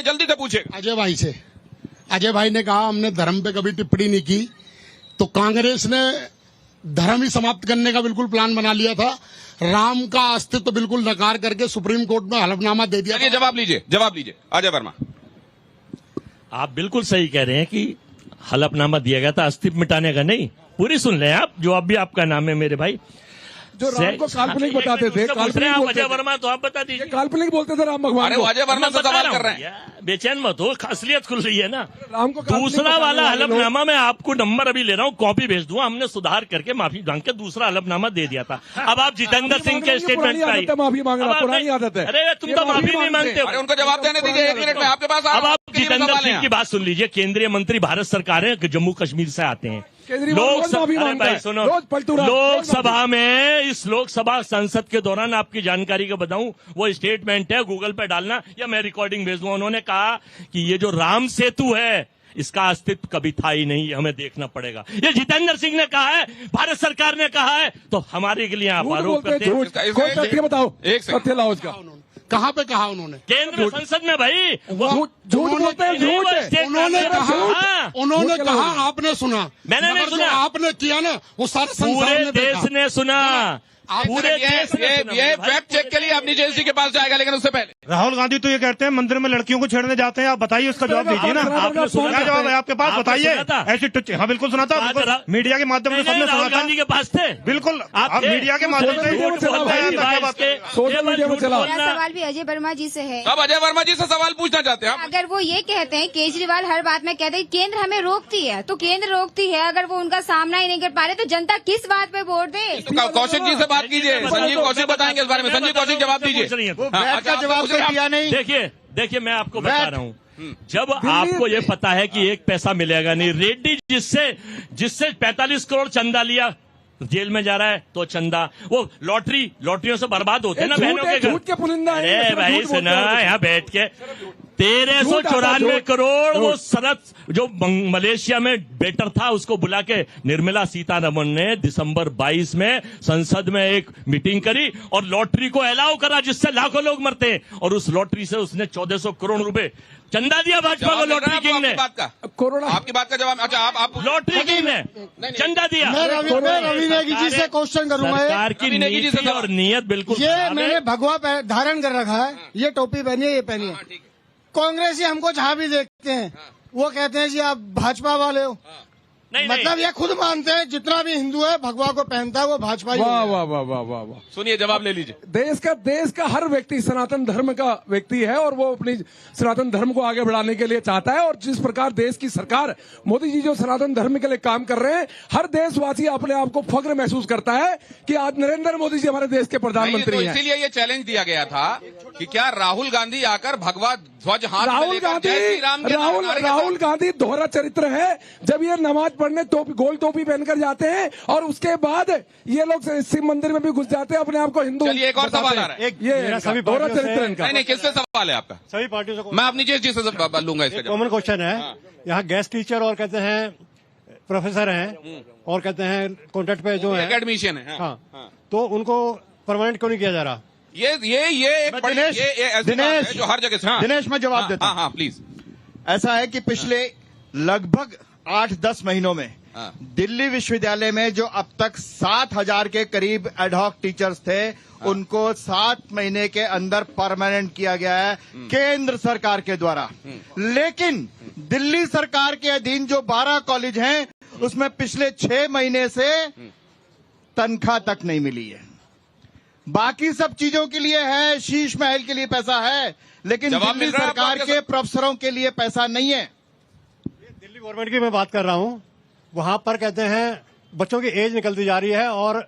हैं, जल्दी से पूछे। अजय भाई से। अजय भाई ने कहा हमने धर्म पे कभी टिप्पणी नहीं की, तो कांग्रेस ने धर्म ही समाप्त करने का बिल्कुल प्लान बना लिया था। राम का अस्तित्व तो बिल्कुल नकार करके सुप्रीम कोर्ट में हलफनामा दे दिया। जवाब लीजिए, जवाब लीजिए अजय वर्मा। आप बिल्कुल सही कह रहे हैं कि हलफनामा दिया गया था, अस्तित्व मिटाने का नहीं। पूरी सुन लें आप, जो अब भी आपका नाम है मेरे भाई। जो राम को काल्पनिक बताते थे, काल्पनिक बोलते अजय वर्मा, तो आप बता दीजिए। काल्पनिक बोलते थे राम भगवान को। अजय वर्मा से सवाल कर रहे हैं, बेचैन मत हो, असलियत खुल रही है ना। राम को दूसरा वाला हलफनामा मैं आपको नंबर अभी ले रहा हूँ, कॉपी भेज दूंगा। हमने सुधार करके माफी मांग के दूसरा हलफनामा दे दिया था। अब आप जितेंद्र सिंह के स्टेटमेंट पे आइए। माफी मांगना पुरानी आदत है। अरे तुम तो माफी नहीं मांगते। उनको जवाब देने दीजिए, 1 मिनट में आपके पास। अब आप जितेंद्र सिंह की बात सुन लीजिए। केंद्रीय मंत्री भारत सरकार है, जम्मू कश्मीर से आते हैं। लोकसभा में, इस लोकसभा संसद के दौरान आपकी जानकारी का बताऊं, वो स्टेटमेंट है, गूगल पे डालना या मैं रिकॉर्डिंग भेज दूंगा। उन्होंने कहा कि ये जो राम सेतु है, इसका अस्तित्व कभी था ही नहीं, हमें देखना पड़ेगा। ये जितेंद्र सिंह ने कहा है, भारत सरकार ने कहा है, तो हमारे के लिए आप आरोप करते हैं। कोई तथ्य बताओ, एक तथ्य लाओ उसका। कहाँ पे कहा उन्होंने? केंद्र संसद में भाई। झूठ बोलते हैं, झूठ। उन्होंने कहा आपने सुना, मैंने नहीं सुना, आपने किया ना, वो सारे पूरे देश ने सुना। पूरे ये फैक्ट चेक के लिए अपनी जेएससी के पास जाएगा, लेकिन उससे पहले राहुल गांधी तो ये कहते हैं मंदिर में लड़कियों को छेड़ने जाते हैं। आप बताइए, उसका जवाब दीजिए ना। आपने सुना? क्या जवाब है आपके पास? बताइए। ऐसी टुच्ची। हाँ बिल्कुल सुना था, मीडिया के माध्यम से सबने सुना था। गांधी के पास थे, बिल्कुल। आप मीडिया के माध्यम से सोशल मीडिया में चला। मेरा सवाल भी अजय वर्मा जी से है। अब अजय वर्मा जी से सवाल पूछना चाहते हैं। अगर वो ये कहते हैं, केजरीवाल हर बात में कहते हैं केंद्र हमें रोकती है, तो केंद्र रोकती है, अगर वो उनका सामना ही नहीं कर पा रहे, तो जनता किस बात पे वोट दे? कौशिक जी से बात कीजिए, संजीव कौशिक बताएंगे इस बारे में। संजीव कौशिक जवाब दीजिए। का जवाब दिया नहीं। देखिए मैं आपको बता रहा हूँ, जब आपको ये पता है कि एक पैसा मिलेगा नहीं, रेड्डी जिससे 45 करोड़ चंदा लिया, जेल में जा रहा है, तो चंदा वो लॉटरियों से बर्बाद होते हैं ना बहनों के घर। अरे भाई सुना, यहाँ बैठ के 1394 करोड़ वो सरत जो मलेशिया में बेटर था, उसको बुला के निर्मला सीतारमण ने दिसंबर 22 में संसद में एक मीटिंग करी और लॉटरी को अलाउ करा, जिससे लाखों लोग मरते हैं। और उस लॉटरी से उसने 1400 करोड़ रुपए चंदा दिया भाजपा को। लॉटरी किंग ने आपकी बात का जवाब। अच्छा, आप लॉटरी किंग ने चंदा दिया। मैं रवि नेगी जी से क्वेश्चन करूंगा। सरकार की नीति और नियत बिल्कुल। ये मैंने भगवा धारण कर रखा है, ये टोपी पहनिए, ये पहनिए। कांग्रेसी हमको जहाँ भी देखते हैं वो कहते हैं जी आप भाजपा वाले हो। मतलब ये खुद मानते हैं जितना भी हिंदू है भगवा को पहनता है वो भाजपा ही। वाह वाह वाह वाह वाह वाह। सुनिए, जवाब ले लीजिए। देश का हर व्यक्ति सनातन धर्म का व्यक्ति है और वो अपनी सनातन धर्म को आगे बढ़ाने के लिए चाहता है। और जिस प्रकार देश की सरकार, मोदी जी जो सनातन धर्म के लिए काम कर रहे हैं, हर देशवासी अपने आप को फख्र महसूस करता है कि आज नरेंद्र मोदी जी हमारे देश के प्रधानमंत्री हैं। इसीलिए ये चैलेंज दिया गया था कि क्या राहुल गांधी आकर भगवा ध्वज हाथ में लेकर राहुल गांधी दोहरा चरित्र है। जब ये नमाज पढ़ने गोल टोपी पहनकर जाते हैं और उसके बाद ये लोग शिव मंदिर में भी घुस जाते हैं, अपने आप को हिंदू। चलिए, एक और सवाल आ रहा है। ये दोहरा चरित्र इनका। नहीं, किससे सवाल है आपका? सभी पार्टियों से। मैं अपनी जी से लूंगा इसका। कॉमन क्वेश्चन है, यहाँ गेस्ट टीचर और कहते हैं प्रोफेसर हैं और कहते हैं कॉन्ट्रैक्ट पे जो है एकेडमिशियन है। हाँ, तो उनको परमानेंट क्यों नहीं किया जा रहा? ये एक बड़ी दिनेश जो हर जगह। दिनेश, मैं जवाब देता हूं। हाँ, प्लीज। ऐसा है कि पिछले लगभग 8-10 महीनों में दिल्ली विश्वविद्यालय में जो अब तक 7,000 के करीब एडहॉक टीचर्स थे, उनको 7 महीने के अंदर परमानेंट किया गया है केंद्र सरकार के द्वारा। लेकिन दिल्ली सरकार के अधीन जो 12 कॉलेज हैं, उसमें पिछले 6 महीने से तनख्वाह तक नहीं मिली है। बाकी सब चीजों के लिए है, शीश महल के लिए पैसा है, लेकिन दिल्ली सरकार के प्रोफेसरों के लिए पैसा नहीं है। दिल्ली गवर्नमेंट की मैं बात कर रहा हूं, वहां पर कहते हैं बच्चों की एज निकलती जा रही है और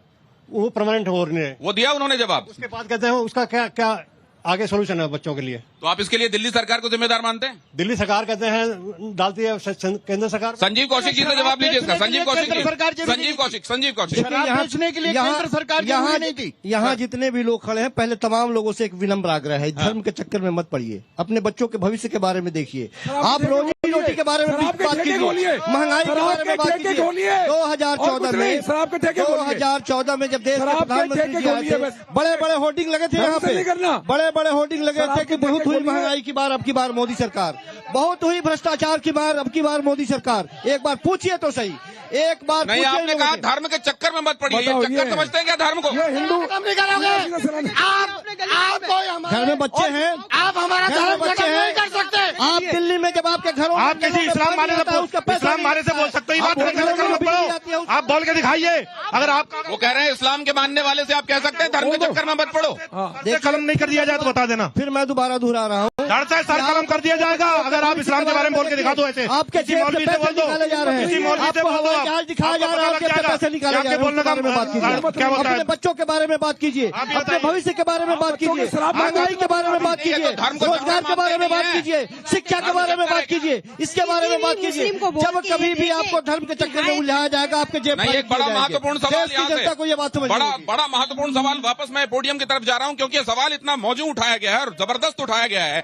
वो परमानेंट हो रही है। वो दिया उन्होंने जवाब। उसके बाद कहते हैं उसका क्या आगे सोल्यूशन है बच्चों के लिए? तो आप इसके लिए दिल्ली सरकार को जिम्मेदार मानते हैं? दिल्ली सरकार कहते हैं डालती है केंद्र सरकार। संजीव कौशिक जी से जवाब लीजिए इसका। संजीव कौशिक शराब बेचने के लिए केंद्र सरकार यहाँ नहीं थी। यहाँ जितने भी लोग खड़े हैं, पहले तमाम लोगों से एक विनम्र आग्रह है, धर्म के चक्कर में मत पड़िए, अपने बच्चों के भविष्य के बारे में देखिए। आप रोज रोटी के बारे में बात कीजिए, महंगाई के बारे में बात कीजिए। 2014 में जब देश के प्रधानमंत्री जी आए थे, बड़े बड़े होर्डिंग लगे थे यहाँ पे, बड़े बड़े होर्डिंग लगे थे कि बहुत हुई महंगाई की बार, अब की बार मोदी सरकार, बहुत हुई भ्रष्टाचार की बार, अब की बार मोदी सरकार। एक बार पूछिए तो सही, एक बार नहीं, आपने कहा धर्म के चक्कर में मत पड़िए। ये चक्कर समझते हैं क्या धर्म को? हिंदू घर में बच्चे हैं, आप हमारा धर्म बच्चे हैं, कर सकते। आप दिल्ली में जब आपके घरों आप किसी इस्लाम वाले से बोल सकते हो, आप बोल के दिखाइए। अगर आप वो कह रहे हैं इस्लाम के मानने वाले से आप कह सकते हैं धर्म के चक्कर में मत पड़ो। कलम नहीं कर दिया जाए तो बता देना। फिर मैं दोबारा दोहरा रहा हूँ, धड़ से सर कलम कर दिया जाएगा अगर आप इस्लाम के बारे में बोल के दिखा दो। ऐसे आपके किसी मौलवी से बोल दो, निकाले जा रहे किसी हैं, मौलवी से आपको बोल दो, हवाई जहाज दिखाया जा रहा है, आपके पैसे निकाले जा रहे हैं, उसके बारे में बात कीजिए। क्या होता है? अपने बच्चों के बारे में बात कीजिए, अपने भविष्य के बारे में बात कीजिए, महंगाई के बारे में बात कीजिए, रोजगार के बारे में बात कीजिए, शिक्षा के बारे में बात कीजिए, इसके बारे में बात कीजिए। जब कभी भी आपको धर्म के चक्कर में उलझाया जाएगा, आपके जेब नहीं, एक बड़ा महत्वपूर्ण सवाल देश की जनता को ये बात समझ बड़ा महत्वपूर्ण सवाल, वापस मैं पोडियम की तरफ जा रहा हूं क्योंकि ये सवाल इतना मौजूद उठाया गया है और जबरदस्त उठाया गया है।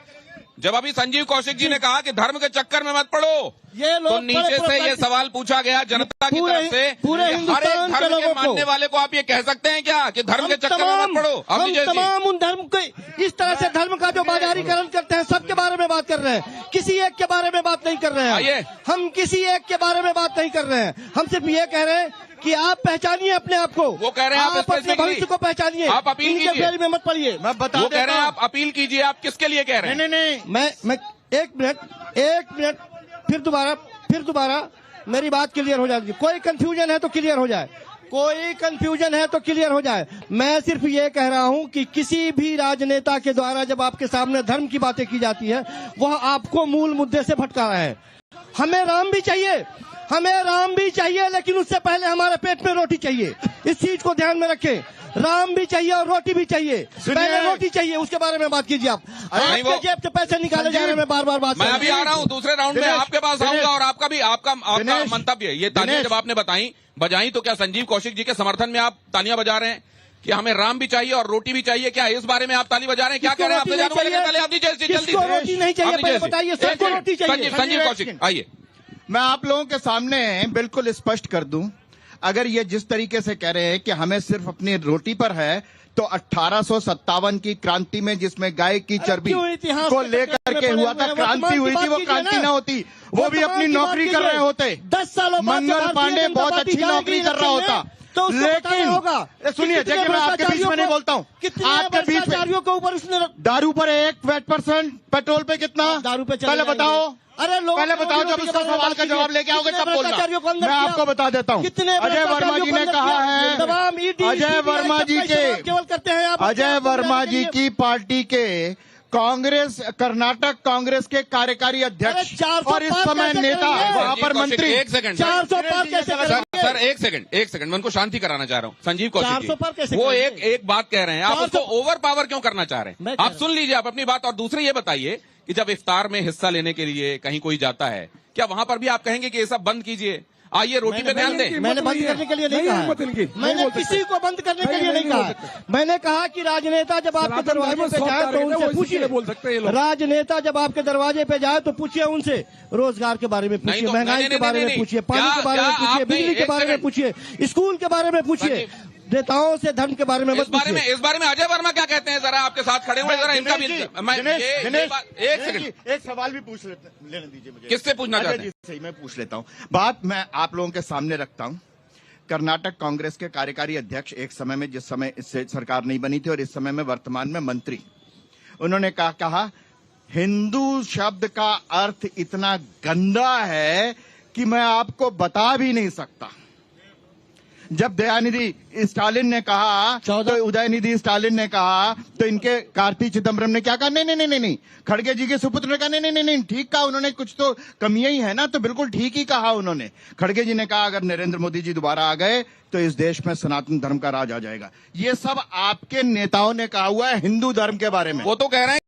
जब अभी संजीव कौशिक जी ने कहा कि धर्म के चक्कर में मत पड़ो, ये लोग तो नीचे से ये सवाल पूछा गया जनता की तरफ से, पूरे हर एक हिंदुस्तान के धर्म के लोगों को, मानने वाले को आप ये कह सकते हैं क्या कि धर्म के चक्कर में मत पड़ो? हम तमाम उन धर्म के, इस तरह से धर्म का जो बाजारीकरण करते हैं, सबके बारे में बात कर रहे हैं, किसी एक के बारे में बात नहीं कर रहे हैं। हम किसी एक के बारे में बात नहीं कर रहे हैं, हम सिर्फ ये कह रहे हैं कि आप पहचानिए अपने आप को। वो कह रहे हैं आप अपने भविष्य को पहचानिए, आप अपील कीजिए, में मत पड़िए। मैं बता वो कह रहे हैं आप अपील कीजिए, आप किसके लिए कह रहे हैं? नहीं, मैं एक मिनट फिर दोबारा मेरी बात क्लियर हो जाएगी। कोई कंफ्यूजन है तो क्लियर हो जाए, कोई कंफ्यूजन है तो क्लियर हो जाए। मैं सिर्फ ये कह रहा हूं कि किसी भी राजनेता के द्वारा जब आपके सामने धर्म की बातें की जाती है, वह आपको मूल मुद्दे से भटका रहा है। हमें राम भी चाहिए, लेकिन उससे पहले हमारे पेट में रोटी चाहिए। इस चीज को ध्यान में रखें, राम भी चाहिए और रोटी भी चाहिए। पहले रोटी चाहिए, उसके बारे में बात कीजिए। आप आपके जेब से पैसे निकाले जा रहे हैं, मैं बार बात मैं अभी आ रहा हूँ दूसरे राउंड में आपके पास आऊंगा और आपका मंतव्य, ये तालियां जब आपने बजाई तो क्या संजीव कौशिक जी के समर्थन में आप तालियां बजा रहे हैं कि हमें राम भी चाहिए और रोटी भी चाहिए? क्या इस बारे में आप ताली बजा रहे हैं? क्या कह रहे हैं? आपसे जानूं पहले आप जल्दी रोटी नहीं चाहिए, पहले बताइए सबको रोटी चाहिए। संजीव कौशिक आइए, मैं आप लोगों के सामने बिल्कुल स्पष्ट कर दूं, अगर ये जिस तरीके से कह रहे हैं कि हमें सिर्फ अपनी रोटी पर है, तो 1857 की क्रांति में जिसमें गाय की चर्बी को लेकर के हुआ था, क्रांति हुई थी, वो क्रांति न होती, वो भी अपनी नौकरी कर रहे होते। 10 सालों मंगल पांडे बहुत अच्छी नौकरी कर रहा होता, लेकिन सुनिए, देखिए मैं आपके बीच में नहीं बोलता हूँ, आपके बीच में के ऊपर उसने दारू पर 1% पेट्रोल पे कितना, दारू पे पहले बताओ। अरे लोग पहले बताओ, जब उसका सवाल का जवाब लेके आओगे तब बोलना। मैं आपको बता देता हूँ, अजय वर्मा जी ने कहा है, अजय वर्मा जी की पार्टी के कर्नाटक कांग्रेस के कार्यकारी अध्यक्ष और इस समय नेता, वहाँ पर मंत्री। एक सेकंड सर, एक सेकंड मैं उनको शांति कराना चाह रहा हूँ। संजीव कौशिक जी वो एक बात कह रहे हैं, आप उसको ओवर पावर क्यों करना चाह रहे हैं? आप सुन लीजिए आप अपनी बात। और दूसरे ये बताइए कि जब इफ्तार में हिस्सा लेने के लिए कहीं कोई जाता है, क्या वहां पर भी आप कहेंगे कि ये सब बंद कीजिए, आइए रोटी पे ध्यान दें? मैंने बंद करने के लिए नहीं कहा, मैंने किसी को बंद करने के लिए नहीं कहा। मैंने कहा कि राजनेता जब आपके दरवाजे पे जाए तो उनसे पूछिए, राजनेता जब आपके दरवाजे पे जाए तो पूछिए उनसे, रोजगार के बारे में पूछिए, महंगाई के बारे में पूछिए, पानी के बारे में पूछिए, बिजली के बारे में पूछिए, स्कूल के बारे में पूछिए, नेताओं से धर्म के बारे में मत पूछिए। इस बारे में अजय वर्मा क्या कहते हैं? जरा आपके साथ खड़े हुए, जरा इनका भी एक सेकंड, एक सवाल भी लेने दीजिए मुझे। किससे पूछना चाहते हैं? सही, मैं पूछ लेता हूँ। बात मैं आप लोगों के सामने रखता हूँ। कर्नाटक कांग्रेस के कार्यकारी अध्यक्ष एक समय में, जिस समय इससे सरकार नहीं बनी थी और इस समय में वर्तमान में मंत्री, उन्होंने कहा हिंदू शब्द का अर्थ इतना गंदा है कि मैं आपको बता भी नहीं सकता। जब दयानिधि स्टालिन ने कहा, तो उदयनिधि स्टालिन ने कहा, तो इनके कार्ति चिदम्बरम ने क्या कहा? नहीं, खड़गे जी के सुपुत्र ने कहा नहीं, ठीक कहा उन्होंने, कुछ तो कमियां ही है ना, तो बिल्कुल ठीक ही कहा उन्होंने। खड़गे जी ने कहा अगर नरेंद्र मोदी जी दोबारा आ गए तो इस देश में सनातन धर्म का राज आ जाएगा। ये सब आपके नेताओं ने कहा हुआ है हिंदू धर्म के बारे में। वो तो कह रहे हैं